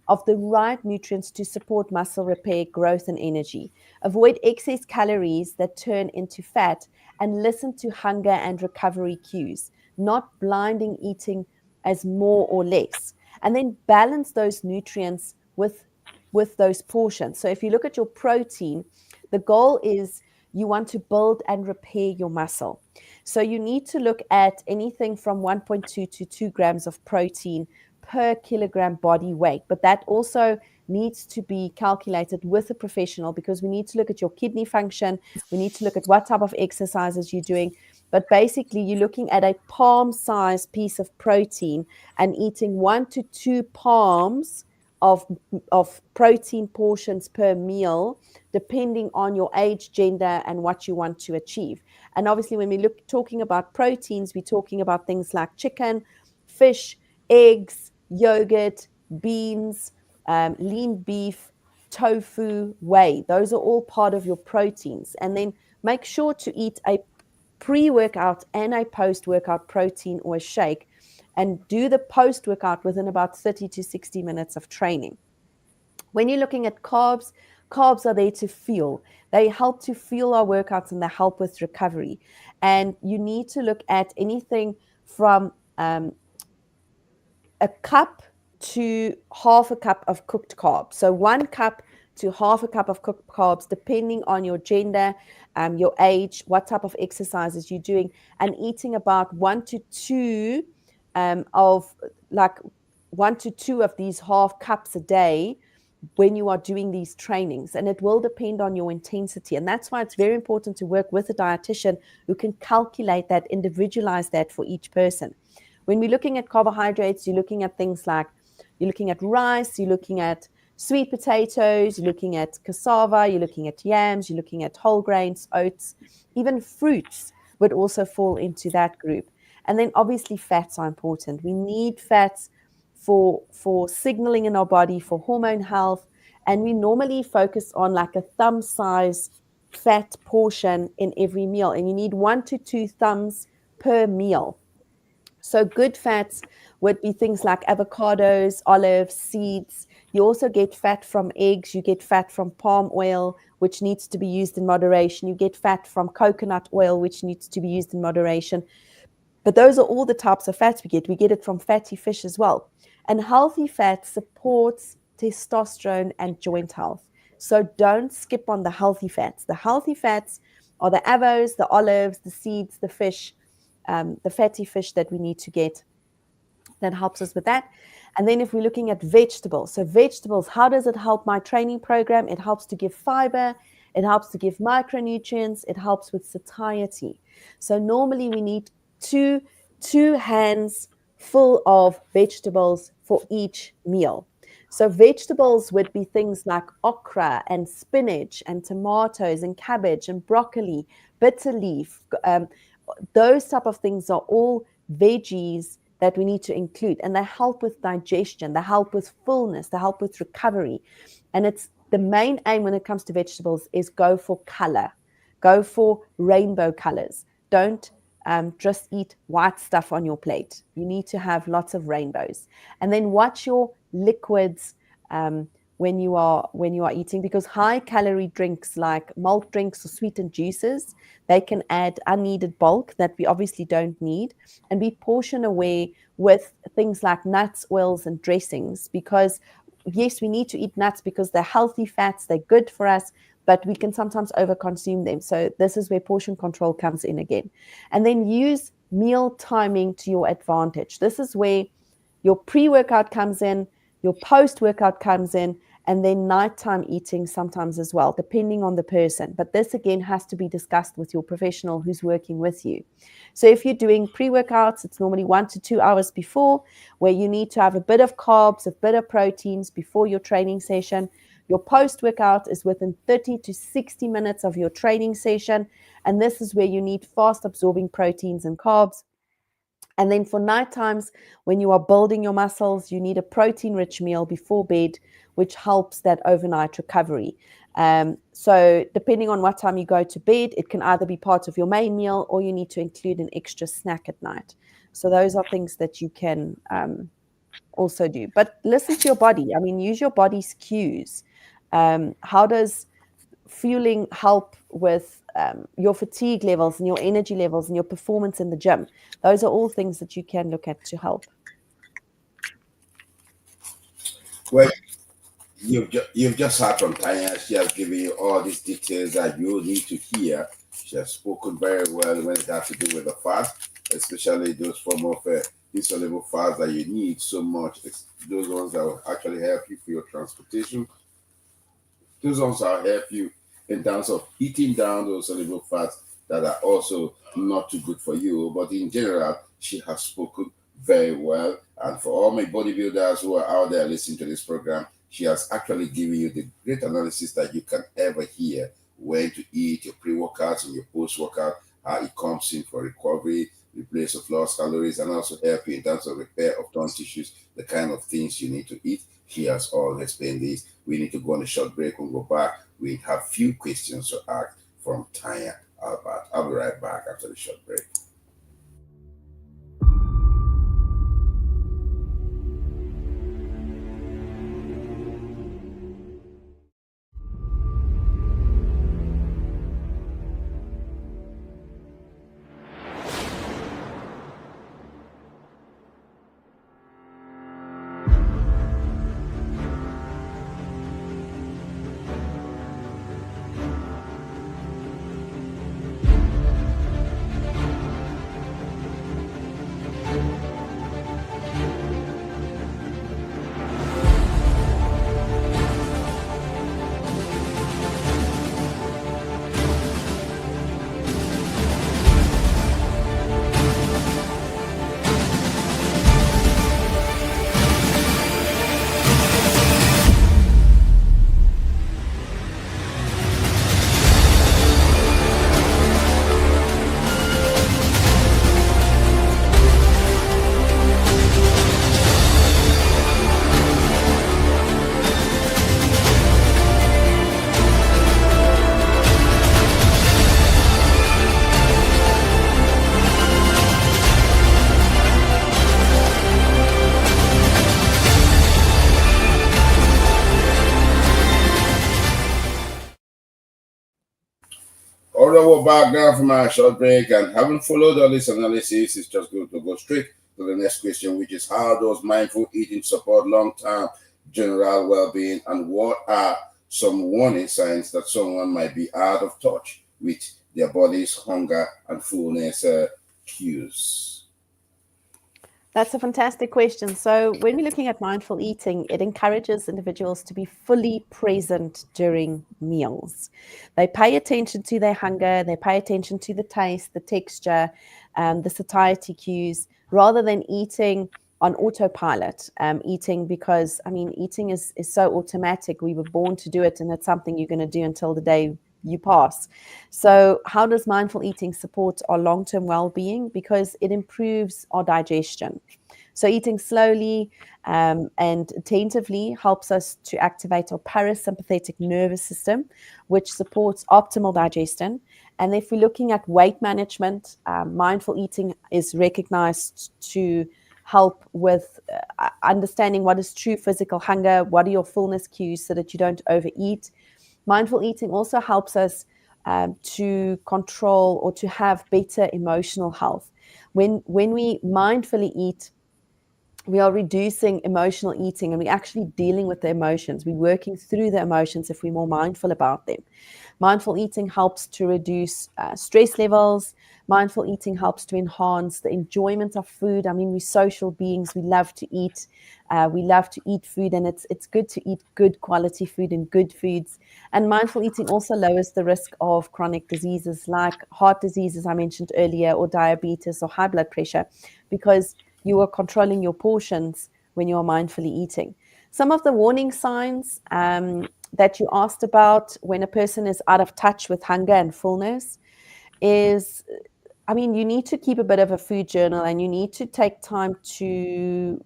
of the right nutrients to support muscle repair, growth, and energy. Avoid excess calories that turn into fat and listen to hunger and recovery cues, not blinding eating as more or less. And then balance those nutrients with those portions. So if you look at your protein, the goal is you want to build and repair your muscle. So you need to look at anything from 1.2 to 2 grams of protein per kilogram body weight. But that also needs to be calculated with a professional because we need to look at your kidney function. We need to look at what type of exercises you're doing. But basically, you're looking at a palm sized piece of protein and eating 1 to 2 palms of, of protein portions per meal, depending on your age, gender, and what you want to achieve. And obviously, when we look talking about proteins, we're talking about things like chicken, fish, eggs, yogurt, beans, lean beef, tofu, whey. Those are all part of your proteins. And then make sure to eat a pre-workout and a post-workout protein or a shake, and do the post-workout within about 30 to 60 minutes of training. When you're looking at carbs, carbs are there to fuel. They help to fuel our workouts and they help with recovery. And you need to look at anything from a cup to half a cup of cooked carbs. So 1 cup to half a cup of cooked carbs, depending on your gender, your age, what type of exercises you're doing, and eating about 1 to 2 of like 1 to 2 of these half cups a day when you are doing these trainings, and it will depend on your intensity. And that's why it's very important to work with a dietitian who can calculate that, individualize that for each person. When we're looking at carbohydrates, you're looking at things like, you're looking at rice, you're looking at sweet potatoes, you're looking at cassava, you're looking at yams, you're looking at whole grains, oats, even fruits would also fall into that group. And then obviously fats are important. We need fats for signaling in our body, for hormone health. And we normally focus on like a thumb size fat portion in every meal. And you need 1 to 2 thumbs per meal. So good fats would be things like avocados, olives, seeds. You also get fat from eggs. You get fat from palm oil, which needs to be used in moderation. You get fat from coconut oil, which needs to be used in moderation. But those are all the types of fats we get. We get it from fatty fish as well. And healthy fat supports testosterone and joint health. So don't skip on the healthy fats. The healthy fats are the avos, the olives, the seeds, the fish, the fatty fish that we need to get. That helps us with that. And then if we're looking at vegetables, so vegetables, how does it help my training program? It helps to give fiber, it helps to give micronutrients, it helps with satiety. So normally we need two hands full of vegetables for each meal. So vegetables would be things like okra and spinach and tomatoes and cabbage and broccoli, bitter leaf. Those type of things are all veggies that we need to include, and they help with digestion, they help with fullness, they help with recovery. And it's the main aim when it comes to vegetables is go for color, go for rainbow colors. Don't just eat white stuff on your plate. You need to have lots of rainbows. And then watch your liquids when you are eating, because high calorie drinks like malt drinks or sweetened juices, they can add unneeded bulk that we obviously don't need. And be portion aware with things like nuts, oils, and dressings, because yes, we need to eat nuts because they're healthy fats, they're good for us, but we can sometimes overconsume them. So this is where portion control comes in again. And then use meal timing to your advantage. This is where your pre-workout comes in, your post-workout comes in, and then nighttime eating sometimes as well, depending on the person. But this again has to be discussed with your professional who's working with you. So if you're doing pre-workouts, it's normally 1 to 2 hours before, where you need to have a bit of carbs, a bit of proteins before your training session. Your post-workout is within 30 to 60 minutes of your training session. And this is where you need fast absorbing proteins and carbs. And then for night times, when you are building your muscles, you need a protein-rich meal before bed, which helps that overnight recovery. So depending on what time you go to bed, it can either be part of your main meal or you need to include an extra snack at night. So those are things that you can also do. But listen to your body. I mean, use your body's cues. How does fueling help with your fatigue levels and your energy levels and your performance in the gym? Those are all things that you can look at to help. Well, you've just heard from Tanya. She has given you all these details that you need to hear. She has spoken very well when it has to do with the fast, especially those form of insoluble fats that you need so much. It's those ones that will actually help you for your transportation. Those ones will help you in terms of eating down those soluble fats that are also not too good for you. But in general, she has spoken very well. And for all my bodybuilders who are out there listening to this program, she has actually given you the great analysis that you can ever hear: when to eat, your pre-workouts and your post-workout, how it comes in for recovery, replace of lost calories, and also help you in terms of repair of torn tissues, the kind of things you need to eat. She has all explained this. We need to go on a short break and go back. We have few questions to ask from Tanya Albert. I'll be right back after the short break. our background from our short break and having followed all this analysis, it's just good to go straight to the next question, which is how does mindful eating support long-term general well-being, and what are some warning signs that someone might be out of touch with their body's hunger and fullness cues? That's a fantastic question. So, when we're looking at mindful eating, it encourages individuals to be fully present during meals. They pay attention to their hunger, they pay attention to the taste, the texture, the satiety cues, rather than eating on autopilot. Eating because, I mean, eating is so automatic. We were born to do it, and it's something you're going to do until the day you pass. So, how does mindful eating support our long term well being? Because it improves our digestion. So, eating slowly and attentively helps us to activate our parasympathetic nervous system, which supports optimal digestion. And if we're looking at weight management, mindful eating is recognized to help with understanding what is true physical hunger, what are your fullness cues so that you don't overeat. Mindful eating also helps us to control or to have better emotional health. When we mindfully eat, we are reducing emotional eating and we're actually dealing with the emotions. We're working through the emotions if we're more mindful about them. Mindful eating helps to reduce stress levels. Mindful eating helps to enhance the enjoyment of food. I mean, we're social beings. We love to eat. We love to eat food, and it's good to eat good quality food and good foods. And mindful eating also lowers the risk of chronic diseases like heart disease, as I mentioned earlier, or diabetes or high blood pressure, because you are controlling your portions when you are mindfully eating. Some of the warning signs that you asked about when a person is out of touch with hunger and fullness is, I mean, you need to keep a bit of a food journal and you need to take time to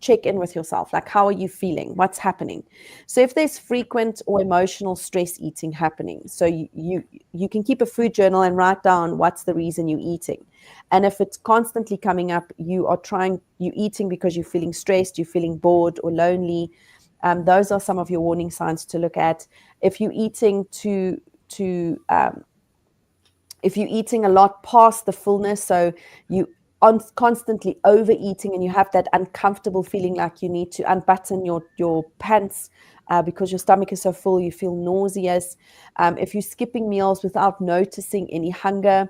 check in with yourself. Like, how are you feeling? What's happening? So if there's frequent or emotional stress eating happening, so you can keep a food journal and write down what's the reason you're eating. And if it's constantly coming up, you eating because you're feeling stressed, you're feeling bored or lonely. Those are some of your warning signs to look at. If you're eating to if you're eating a lot past the fullness, so you constantly overeating and you have that uncomfortable feeling like you need to unbutton your pants because your stomach is so full, you feel nauseous. If you're skipping meals without noticing any hunger,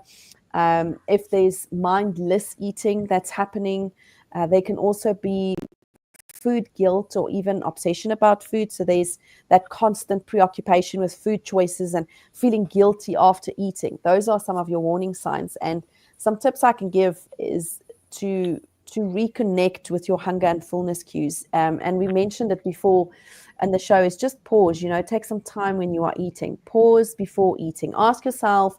if there's mindless eating that's happening, there can also be food guilt or even obsession about food. So there's that constant preoccupation with food choices and feeling guilty after eating. Those are some of your warning signs. And some tips I can give is to reconnect with your hunger and fullness cues. And we mentioned it before in the show, is just pause, take some time when you are eating. Pause before eating. Ask yourself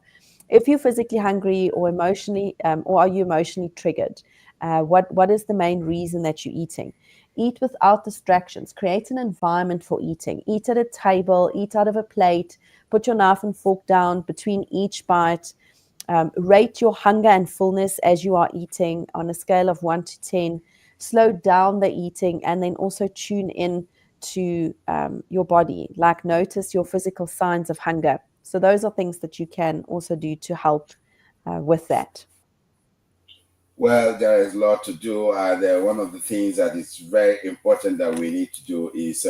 if you're physically hungry or emotionally, or are you emotionally triggered? What is the main reason that you're eating? Eat without distractions. Create an environment for eating. Eat at a table, eat out of a plate, put your knife and fork down between each bite. Rate your hunger and fullness as you are eating on a scale of 1 to 10. Slow down the eating and then also tune in to your body. Like, notice your physical signs of hunger. So those are things that you can also do to help with that. Well, there is a lot to do, and one of the things that is very important that we need to do is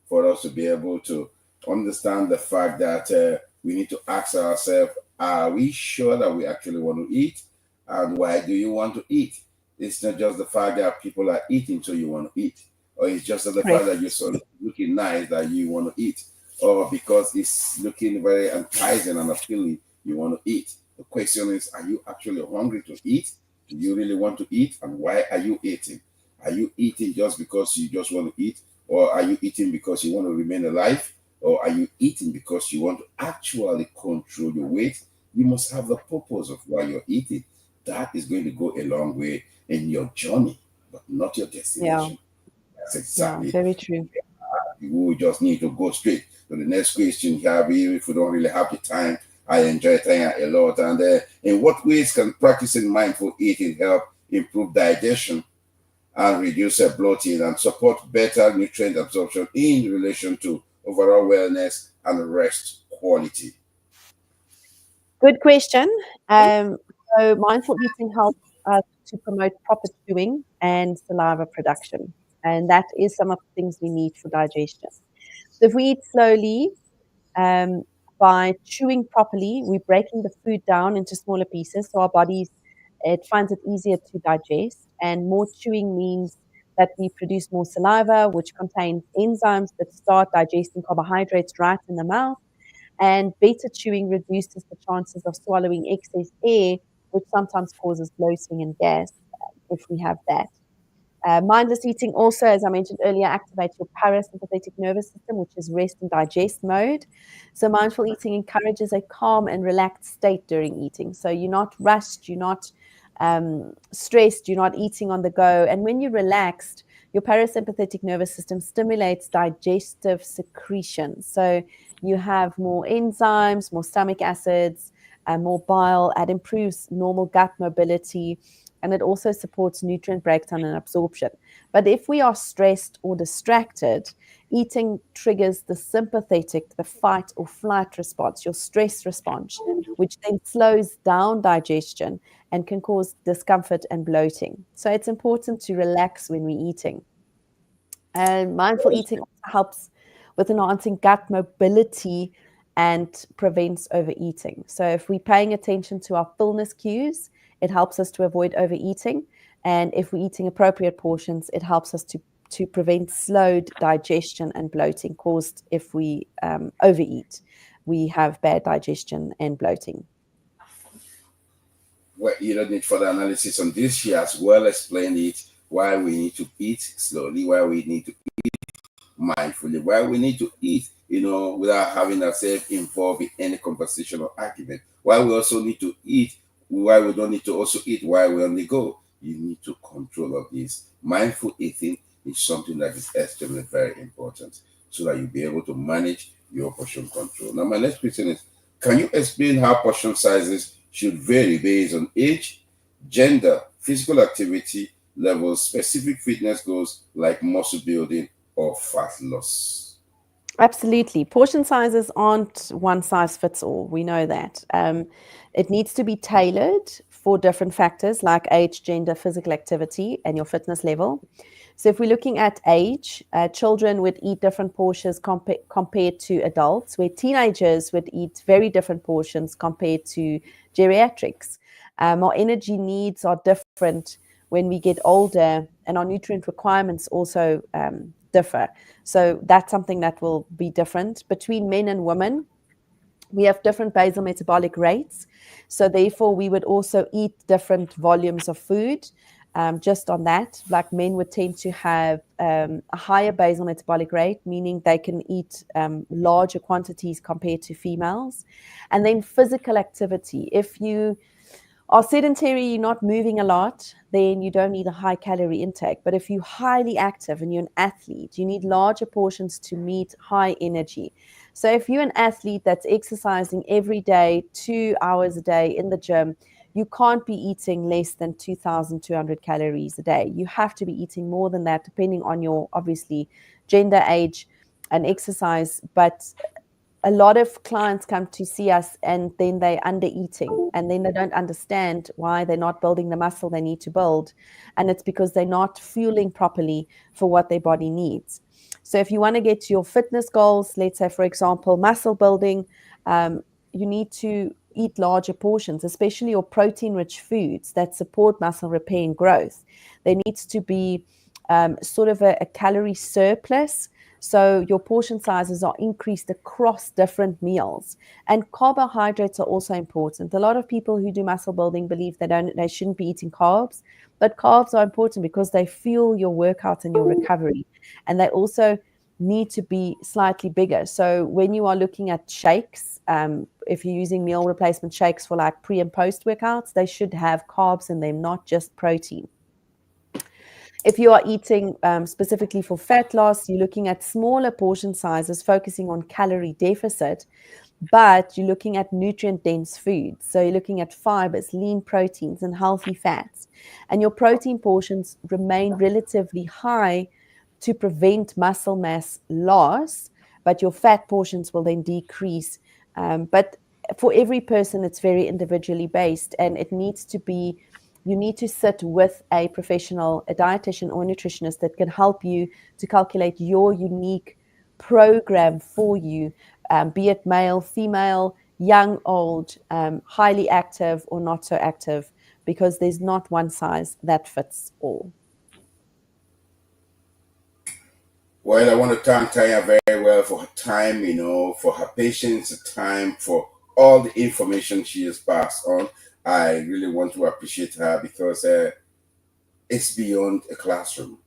for us to be able to understand the fact that we need to ask ourselves, are we sure that we actually want to eat? And why do you want to eat? It's not just the fact that people are eating so you want to eat, or it's just the fact Correct. that you're so looking nice that you want to eat, or because it's looking very enticing and appealing, you want to eat. The question is, are you actually hungry to eat? Do you really want to eat? And why are you eating? Are you eating just because you just want to eat? Or are you eating because you want to remain alive? Or are you eating because you want to actually control your weight? You must have the purpose of why you're eating. That is going to go a long way in your journey, but not your Yeah. destination. That's Yeah. exactly. Very true. We just need to go straight to the next question here. If we don't really have the time, I enjoy time a lot. And in what ways can practicing mindful eating help improve digestion and reduce bloating and support better nutrient absorption in relation to overall wellness and rest quality? Good question. Um, so mindful eating helps us to promote proper chewing and saliva production. And that is some of the things we need for digestion. So if we eat slowly, um, by chewing properly, we're breaking the food down into smaller pieces. So our bodies, it finds it easier to digest. And more chewing means that we produce more saliva, which contains enzymes that start digesting carbohydrates right in the mouth. And better chewing reduces the chances of swallowing excess air, which sometimes causes bloating and gas if we have that. Mindless eating also, as I mentioned earlier, activates your parasympathetic nervous system, which is rest and digest mode. So mindful eating encourages a calm and relaxed state during eating. So you're not rushed, you're not stressed, you're not eating on the go. And when you're relaxed, your parasympathetic nervous system stimulates digestive secretion. So you have more enzymes, more stomach acids, and more bile. It improves normal gut mobility, and it also supports nutrient breakdown and absorption. But if we are stressed or distracted, eating triggers the sympathetic, the fight or flight response, your stress response, which then slows down digestion and can cause discomfort and bloating. So it's important to relax when we're eating. And mindful eating also helps with enhancing gut mobility and prevents overeating. So if we're paying attention to our fullness cues, it helps us to avoid overeating. And if we're eating appropriate portions, it helps us to prevent slowed digestion and bloating caused if we overeat. We have bad digestion and bloating. Well, you don't need further analysis on this. She has well explained it, why we need to eat slowly, why we need to mindfully, why we need to eat, without having ourselves involved in any conversation or argument. Why we also need to eat, why we don't need to also eat while we on the go. You need to control of this. Mindful eating is something that is extremely very important so that you'll be able to manage your portion control. Now, my next question is, can you explain how portion sizes should vary based on age, gender, physical activity levels, specific fitness goals like muscle building or fat loss? Absolutely. Portion sizes aren't one size fits all. We know that. It needs to be tailored for different factors like age, gender, physical activity, and your fitness level. So, if we're looking at age, children would eat different portions compared to adults, where teenagers would eat very different portions compared to geriatrics. Our energy needs are different when we get older, and our nutrient requirements also differ. So that's something that will be different between men and women. We have different basal metabolic rates. So therefore, we would also eat different volumes of food. Just on that, like men would tend to have a higher basal metabolic rate, meaning they can eat larger quantities compared to females. And then physical activity. If you are sedentary, you're not moving a lot, then you don't need a high calorie intake. But if you're highly active and you're an athlete, you need larger portions to meet high energy. So if you're an athlete that's exercising every day, 2 hours a day in the gym, you can't be eating less than 2,200 calories a day. You have to be eating more than that, depending on your, obviously, gender, age, and exercise. But a lot of clients come to see us and then they're under eating and then they don't understand why they're not building the muscle they need to build. And it's because they're not fueling properly for what their body needs. So if you want to get to your fitness goals, let's say, for example, muscle building, you need to eat larger portions, especially your protein rich foods that support muscle repair and growth. There needs to be sort of a calorie surplus, so your portion sizes are increased across different meals. And carbohydrates are also important. A lot of people who do muscle building believe they shouldn't be eating carbs, but carbs are important because they fuel your workout and your recovery. And they also need to be slightly bigger. So when you are looking at shakes, if you're using meal replacement shakes for like pre and post workouts, they should have carbs in them, not just protein. If you are eating specifically for fat loss, you're looking at smaller portion sizes, focusing on calorie deficit, but you're looking at nutrient dense foods. So you're looking at fibers, lean proteins, and healthy fats. And your protein portions remain relatively high to prevent muscle mass loss, but your fat portions will then decrease. But for every person, it's very individually based, and it needs to be, you need to sit with a professional, a dietitian or a nutritionist that can help you to calculate your unique program for you, be it male, female, young, old, highly active or not so active, because there's not one size that fits all. Well, I want to thank Tanya very well for her time, for her patience, time, for all the information she has passed on. I really want to appreciate her because it's beyond a classroom.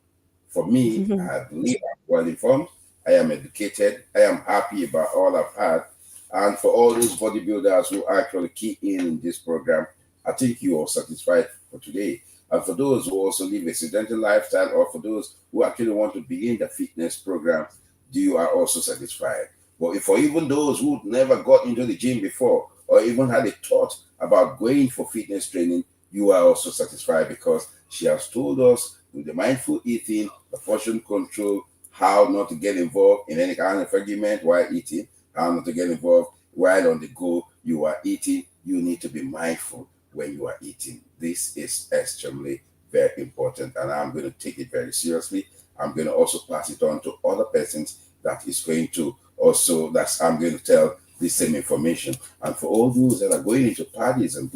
For me, I believe I'm well informed. I am educated. I am happy about all I've had. And for all those bodybuilders who actually key in this program, I think you are satisfied for today. And for those who also live a sedentary lifestyle, or for those who actually want to begin the fitness program, you are also satisfied. But for even those who never got into the gym before, or even had a thought about going for fitness training, you are also satisfied because she has told us with the mindful eating, the portion control, how not to get involved in any kind of argument while eating, how not to get involved while on the go you are eating. You need to be mindful when you are eating. This is extremely very important, and I'm going to take it very seriously. I'm going to also pass it on to other persons that is going to also, that's I'm going to tell the same information. And for all those that are going into parties and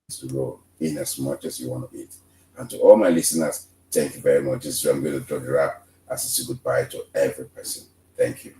to go in as much as you want to eat. And to all my listeners, thank you very much. This is where I'm going to draw the wrap as it's a goodbye to every person. Thank you.